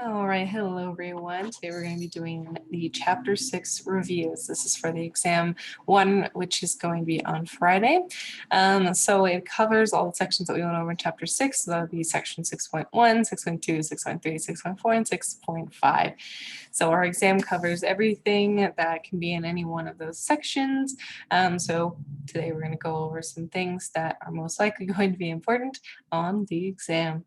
All right, hello everyone. Today we're going to be doing the Chapter 6 reviews. This is for the exam 1, which is going to be on Friday. So it covers all the sections that we went over in Chapter 6. So that would be section 6.1, 6.2, 6.3, 6.4, and 6.5. So our exam covers everything that can be in any one of those sections. So today we're going to go over some things that are most likely going to be important on the exam.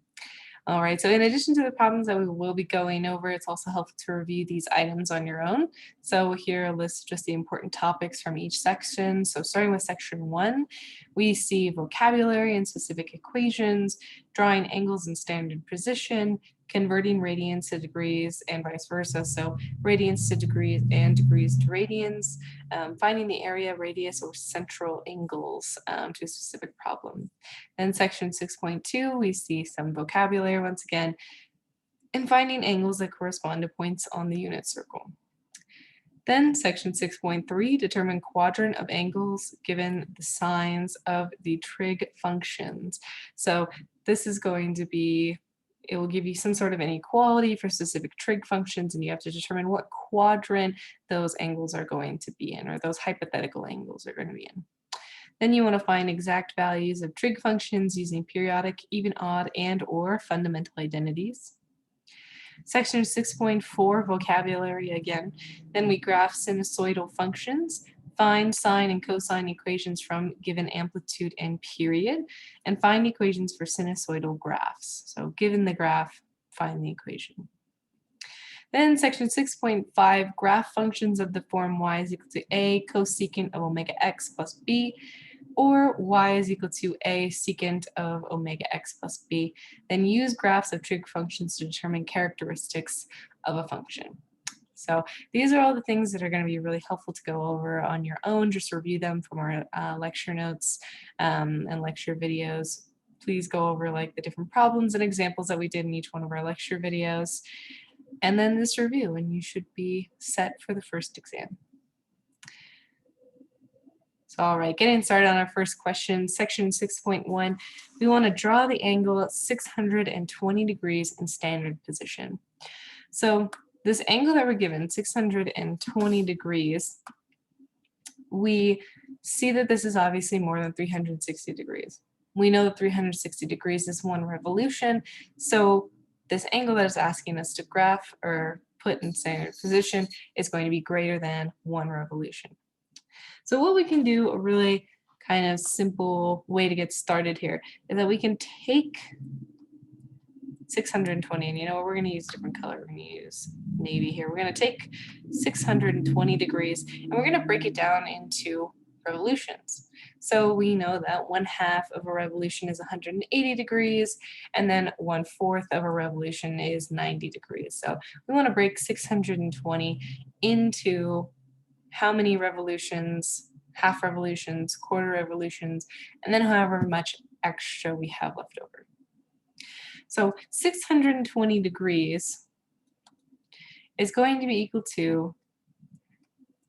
All right, so in addition to the problems that we will be going over, it's also helpful to review these items on your own. So here are a list of just the important topics from each section. So starting with section 1, we see vocabulary and specific equations, drawing angles in standard position, converting radians to degrees and vice versa. So radians to degrees and degrees to radians, finding the area, radius, or central angles to a specific problem. Then section 6.2, we see some vocabulary once again, and finding angles that correspond to points on the unit circle. Then section 6.3, determine quadrant of angles given the signs of the trig functions. So this is going to be, it will give you some sort of inequality for specific trig functions, and you have to determine what quadrant those angles are going to be in, or those hypothetical angles are going to be in. Then you want to find exact values of trig functions using periodic, even, odd, and or fundamental identities. Section 6.4, vocabulary again. Then we graph sinusoidal functions, find sine and cosine equations from given amplitude and period, and find equations for sinusoidal graphs. So given the graph, find the equation. Then section 6.5, graph functions of the form y is equal to a cosecant of omega x plus b, or y is equal to a secant of omega x plus b. Then use graphs of trig functions to determine characteristics of a function. So these are all the things that are going to be really helpful to go over on your own. Just review them from our lecture notes and lecture videos. Please go over like the different problems and examples that we did in each one of our lecture videos. And then this review, and you should be set for the first exam. So, all right, getting started on our first question, section 6.1, we want to draw the angle at 620 degrees in standard position. So this angle that we're given, 620 degrees, we see that this is obviously more than 360 degrees. We know that 360 degrees is one revolution, so this angle that is asking us to graph or put in standard position is going to be greater than one revolution. So what we can do, a really kind of simple way to get started here, is that we can take 620, and you know what, we're going to use a different color. We're going to use navy here. We're going to take 620 degrees, and we're going to break it down into revolutions. So we know that 1/2 of a revolution is 180 degrees, and then 1/4 of a revolution is 90 degrees. So we want to break 620 into how many revolutions, half revolutions, quarter revolutions, and then however much extra we have left over. So 620 degrees is going to be equal to,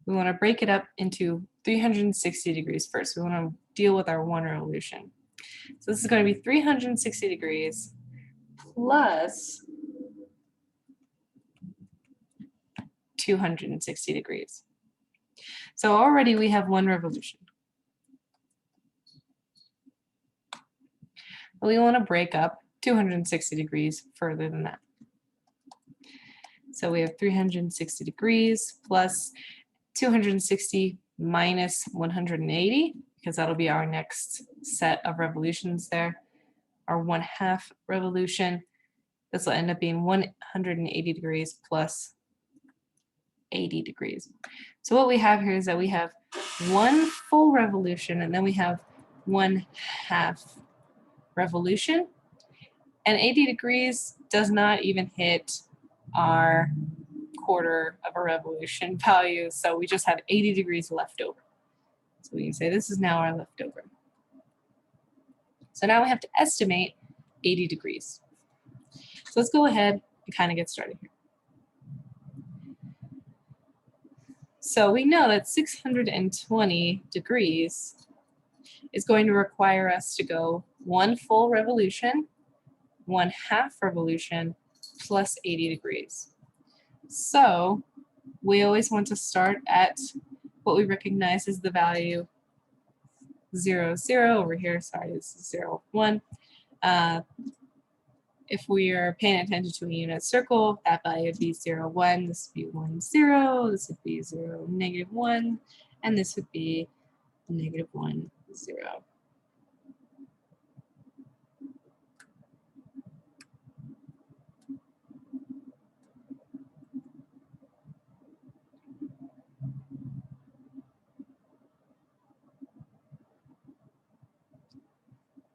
we want to break it up into 360 degrees first. We want to deal with our one revolution. So this is going to be 360 degrees plus 260 degrees. So already we have one revolution. We want to break up 260 degrees further than that. So we have 360 degrees plus 260 minus 180, because that'll be our next set of revolutions there. Our 1/2 revolution, this will end up being 180 degrees plus 80 degrees. So what we have here is that we have one full revolution, and then we have 1/2 revolution, and 80 degrees does not even hit our quarter of a revolution value, so we just have 80 degrees left over. So we can say this is now our leftover. So now we have to estimate 80 degrees. So let's go ahead and kind of get started here. So we know that 620 degrees is going to require us to go one full revolution, 1/2 revolution, plus 80 degrees. So we always want to start at what we recognize as the value 0, 0 over here. Sorry, this is 0, 1. If we are paying attention to a unit circle, that value would be 0, 1. This would be 1, 0. This would be 0, negative 1. And this would be negative 1, 0.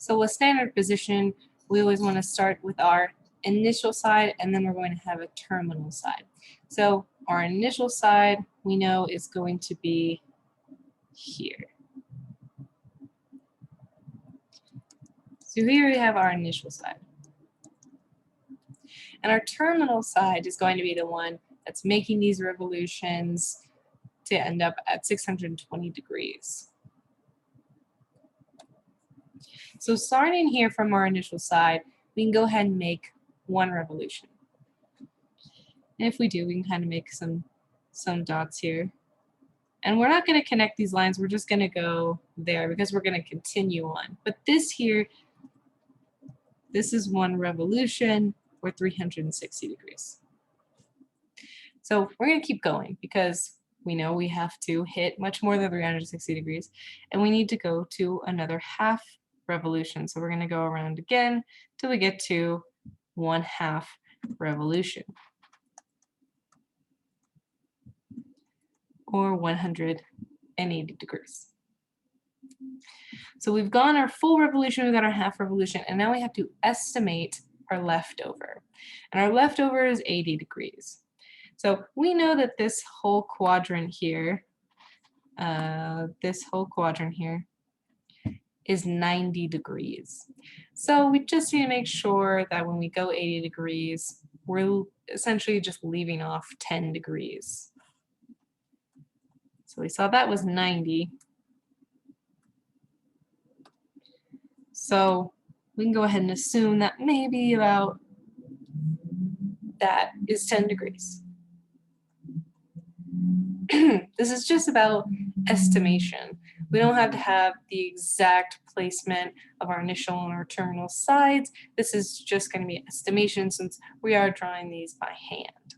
So with standard position, we always want to start with our initial side, and then we're going to have a terminal side. So our initial side, we know, is going to be here. So here we have our initial side. And our terminal side is going to be the one that's making these revolutions to end up at 620 degrees. So starting here from our initial side, we can go ahead and make one revolution. And if we do, we can kind of make some dots here. And we're not going to connect these lines, we're just going to go there because we're going to continue on. But this here, this is one revolution or 360 degrees. So we're going to keep going because we know we have to hit much more than 360 degrees, and we need to go to another half revolution. So we're going to go around again till we get to 1/2 revolution, or 180 degrees. So we've gone our full revolution, we've got our half revolution, and now we have to estimate our leftover. And our leftover is 80 degrees. So we know that this whole quadrant here, is 90 degrees. So we just need to make sure that when we go 80 degrees, we're essentially just leaving off 10 degrees. So we saw that was 90. So we can go ahead and assume that maybe about that is 10 degrees. This is just about estimation. We don't have to have the exact placement of our initial and our terminal sides. This is just going to be estimation since we are drawing these by hand.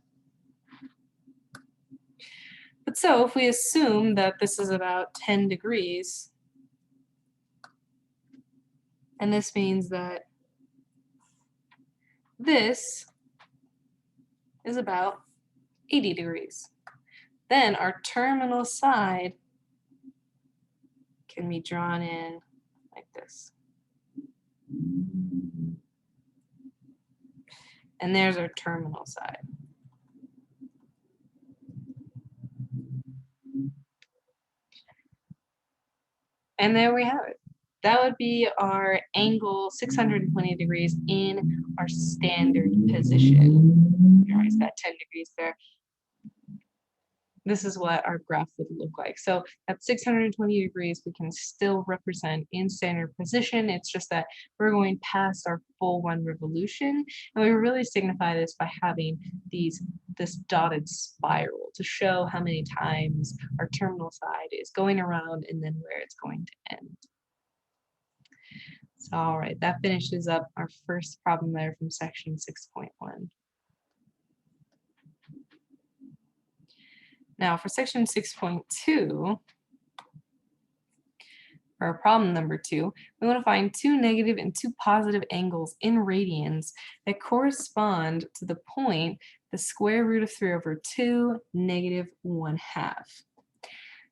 But so if we assume that this is about 10 degrees, and this means that this is about 80 degrees. Then our terminal side can be drawn in like this. And there's our terminal side. And there we have it. That would be our angle 620 degrees in our standard position. There's that 10 degrees there. This is what our graph would look like. So at 620 degrees, we can still represent in standard position. It's just that we're going past our full one revolution. And we really signify this by having this dotted spiral to show how many times our terminal side is going around and then where it's going to end. So, all right, that finishes up our first problem there from section 6.1. Now for section 6.2, for problem number 2, we want to find 2 negative and 2 positive angles in radians that correspond to the point the square root of 3 over 2, negative 1/2.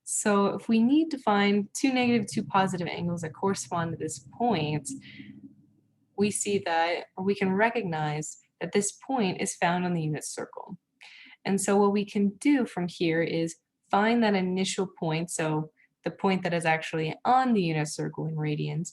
So if we need to find 2 negative, 2 positive angles that correspond to this point, we see that, or we can recognize that this point is found on the unit circle. And so what we can do from here is find that initial point, so the point that is actually on the unit circle in radians,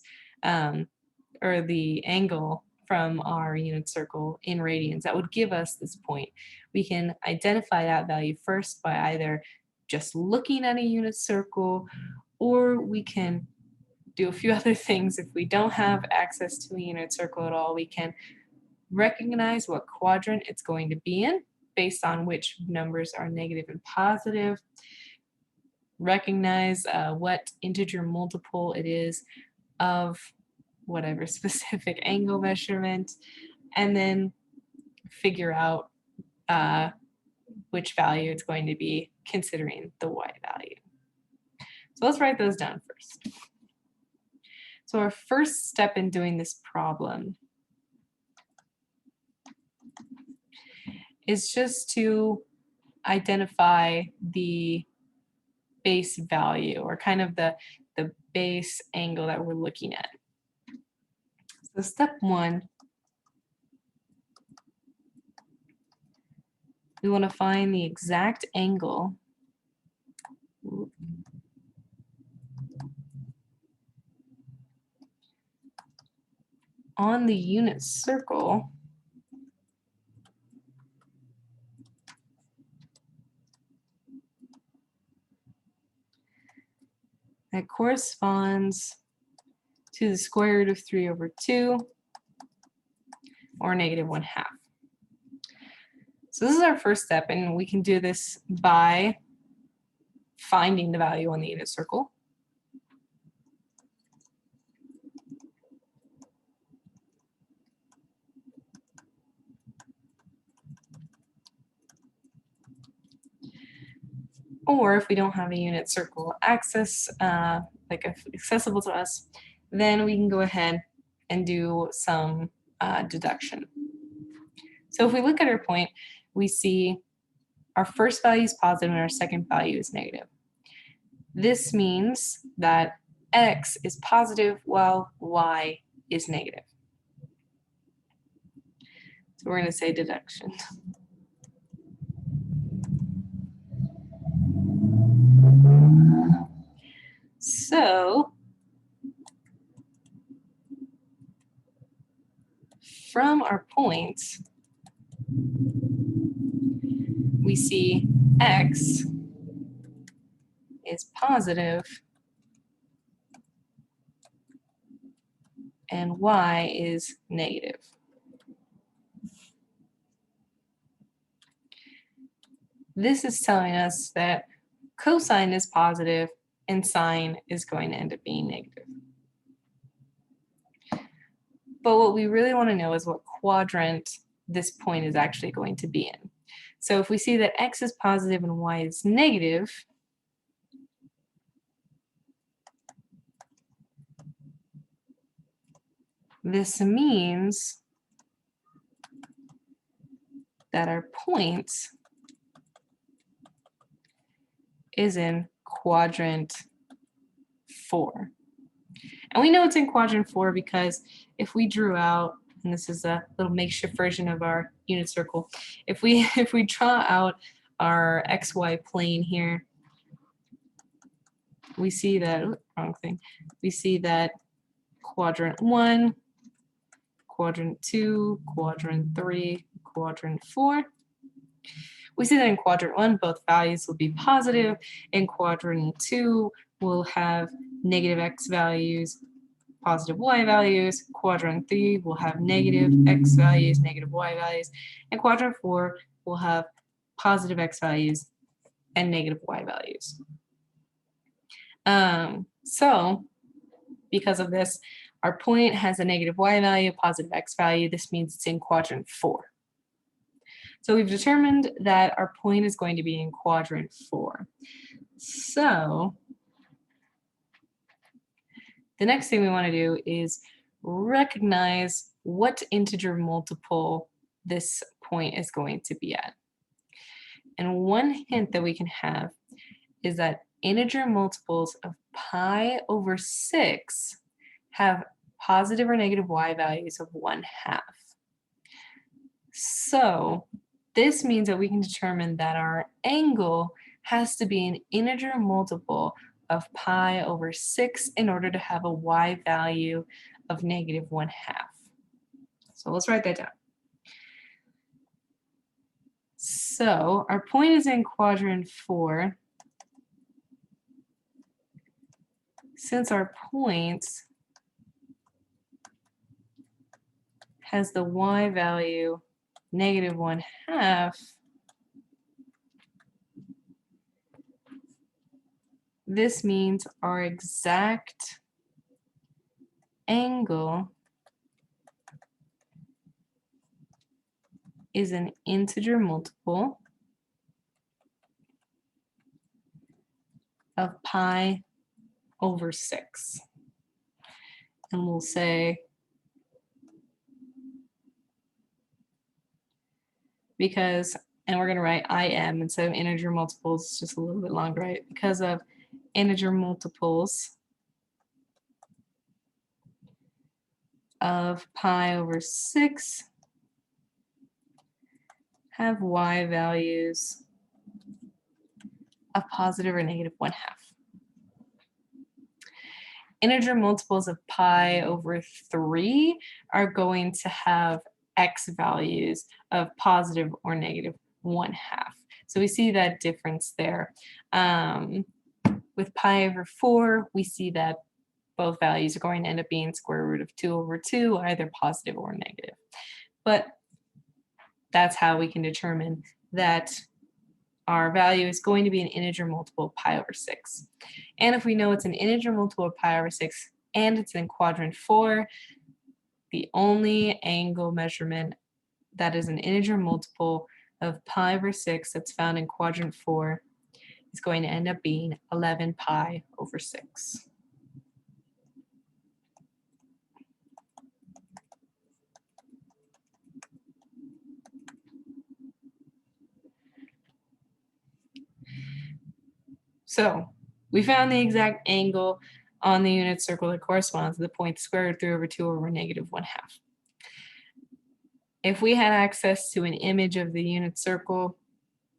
or the angle from our unit circle in radians that would give us this point. We can identify that value first by either just looking at a unit circle, or we can do a few other things. If we don't have access to a unit circle at all, we can recognize what quadrant it's going to be in based on which numbers are negative and positive, recognize what integer multiple it is of whatever specific angle measurement, and then figure out which value it's going to be considering the y value. So let's write those down first. So our first step in doing this problem is just to identify the base value, or kind of the base angle that we're looking at. So step one, we want to find the exact angle on the unit circle that corresponds to the square root of 3 over 2, or negative 1/2. So this is our first step, and we can do this by finding the value on the unit circle. Or if we don't have a unit circle accessible to us, then we can go ahead and do some deduction. So if we look at our point, we see our first value is positive and our second value is negative. This means that x is positive while y is negative. So we're going to say deduction. So from our points, we see x is positive and y is negative. This is telling us that cosine is positive and sine is going to end up being negative. But what we really want to know is what quadrant this point is actually going to be in. So if we see that x is positive and y is negative, this means that our point is in quadrant 4. And we know it's in quadrant 4 because if we drew out, and this is a little makeshift version of our unit circle, if we draw out our xy plane here, we see that, we see that quadrant 1, quadrant 2, quadrant 3, quadrant 4. We see that in quadrant 1, both values will be positive. In quadrant 2, we'll have negative x values, positive y values. Quadrant 3 will have negative x values, negative y values. And quadrant 4 will have positive x values and negative y values. So because of this, our point has a negative y value, positive x value. This means it's in quadrant 4. So we've determined that our point is going to be in quadrant 4. So the next thing we want to do is recognize what integer multiple this point is going to be at. And one hint that we can have is that integer multiples of pi over 6 have positive or negative y values of 1/2. So this means that we can determine that our angle has to be an integer multiple of pi over 6 in order to have a y value of negative 1/2. So let's write that down. So our point is in quadrant 4. Since our point has the y value -1/2, this means our exact angle is an integer multiple of pi over 6. And we'll say, because, and we're going to write IM instead of integer multiples, it's just a little bit longer, right? Because of integer multiples of pi over 6 have y values of positive or -1/2. Integer multiples of pi over 3 are going to have x values of positive or -1/2. So we see that difference there. With pi over 4, we see that both values are going to end up being square root of 2 over 2, either positive or negative. But that's how we can determine that our value is going to be an integer multiple of pi over 6. And if we know it's an integer multiple of pi over 6 and it's in quadrant 4, the only angle measurement that is an integer multiple of pi over 6 that's found in quadrant 4 is going to end up being 11 pi over 6. So we found the exact angle on the unit circle that corresponds to the point square root 3 over 2 over -1/2. If we had access to an image of the unit circle,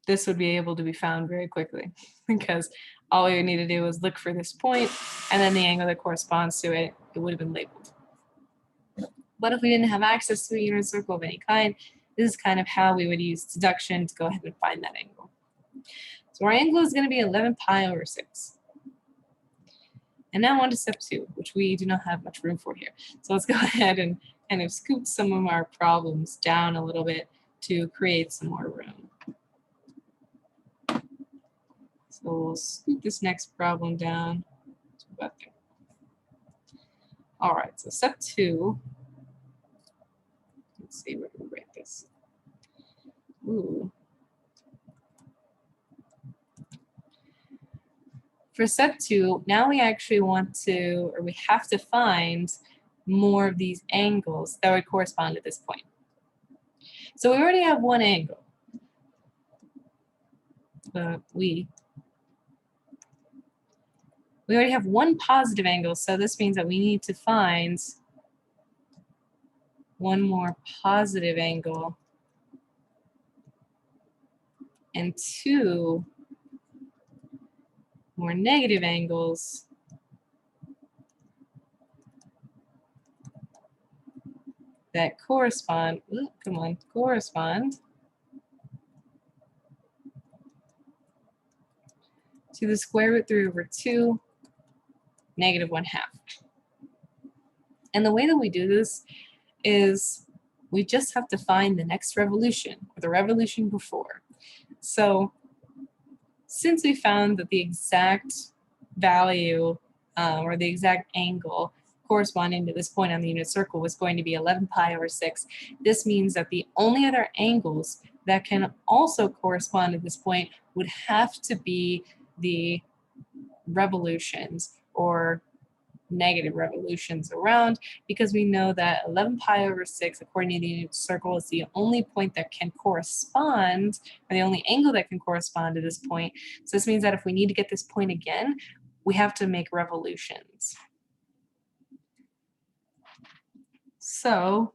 this would be able to be found very quickly because all we would need to do is look for this point and then the angle that corresponds to it, it would have been labeled. But if we didn't have access to a unit circle of any kind, this is kind of how we would use deduction to go ahead and find that angle. So our angle is going to be 11 pi over 6. And now on to step 2, which we do not have much room for here. So let's go ahead and kind of scoot some of our problems down a little bit to create some more room. So we'll scoot this next problem down to about there. All right, so step 2. Let's see, where do we write this? Ooh. For step 2, now we actually want to, or we have to find more of these angles that would correspond to this point. So we already have one angle. We already have one positive angle, so this means that we need to find one more positive angle and 2 more negative angles that correspond, correspond to the square root 3 over 2, -1/2. And the way that we do this is we just have to find the next revolution, or the revolution before. So since we found that the exact value or the exact angle corresponding to this point on the unit circle was going to be 11 pi over 6, this means that the only other angles that can also correspond to this point would have to be the revolutions or negative revolutions around, because we know that 11 pi over 6, according to the unit circle, is the only point that can correspond, or the only angle that can correspond to this point. So this means that if we need to get this point again, we have to make revolutions. So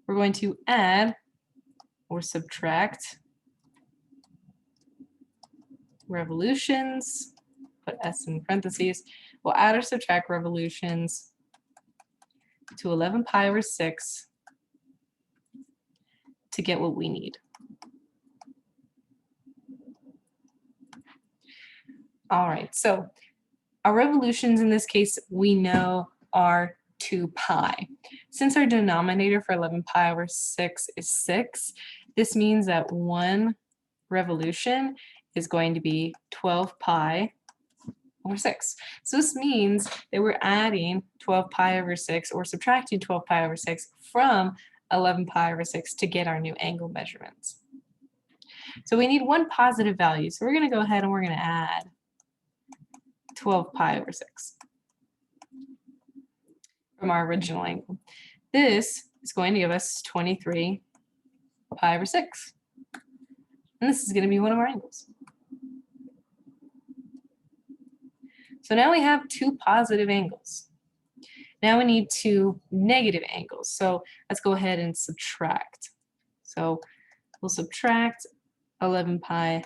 we're going to add or subtract revolutions, put S in parentheses. We'll add or subtract revolutions to 11 pi over 6 to get what we need. All right, so our revolutions in this case we know are 2 pi. Since our denominator for 11 pi over 6 is 6, this means that one revolution is going to be 12 pi over 6. So this means that we're adding 12 pi over 6 or subtracting 12 pi over 6 from 11 pi over 6 to get our new angle measurements. So we need one positive value. So we're going to go ahead and we're going to add 12 pi over 6 from our original angle. This is going to give us 23 pi over 6. And this is going to be one of our angles. So now we have two positive angles. Now we need two negative angles. So let's go ahead and subtract. So we'll subtract 11 pi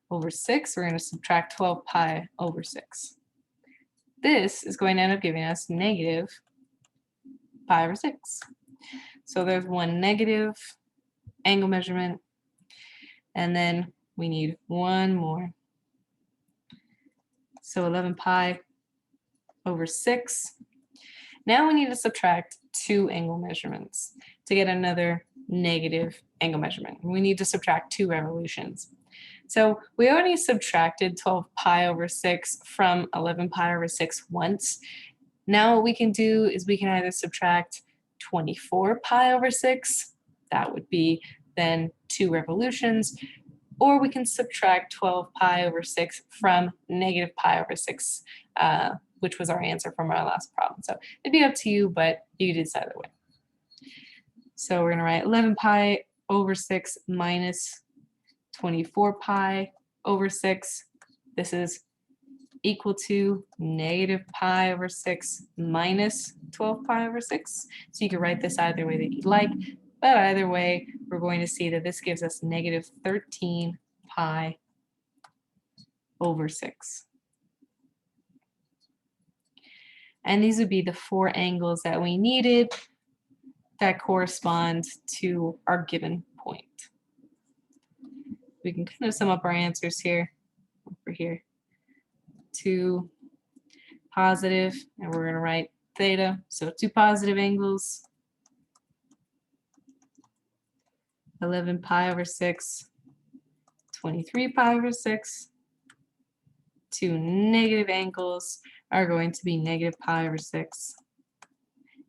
over 6. We're going to subtract 12 pi over 6. This is going to end up giving us negative pi over 6. So there's one negative angle measurement. And then we need one more. So 11 pi over 6. Now we need to subtract two angle measurements to get another negative angle measurement. We need to subtract 2 revolutions. So we already subtracted 12 pi over 6 from 11 pi over 6 once. Now what we can do is we can either subtract 24 pi over 6, that would be then 2 revolutions, or we can subtract 12 pi over 6 from negative pi over 6, which was our answer from our last problem. So it'd be up to you, but you can decide either way. So we're going to write 11 pi over 6 minus 24 pi over 6. This is equal to negative pi over 6 minus 12 pi over 6. So you can write this either way that you'd like, but either way, we're going to see that this gives us negative 13 pi over 6. And these would be the 4 angles that we needed that correspond to our given point. We can kind of sum up our answers here, over here. 2 positive, and we're going to write theta. So 2 positive angles, 11 pi over 6, 23 pi over 6. 2 negative angles are going to be negative pi over 6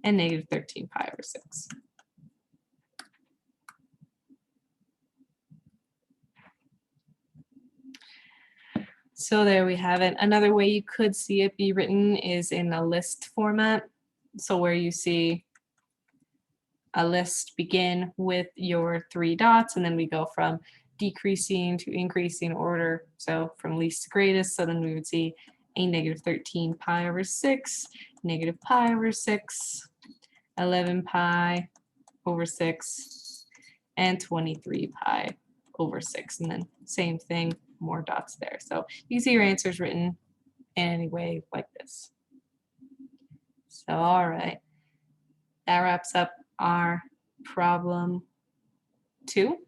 and negative 13 pi over 6. So there we have it. Another way you could see it be written is in a list format. So where you see a list begin with your 3 dots, and then we go from decreasing to increasing order. So from least to greatest. So then we would see a negative 13 pi over 6, negative pi over 6, 11 pi over 6, and 23 pi over 6. And then same thing, more dots there. So you can see your answers written in any way like this. So all right, that wraps up our problem 2.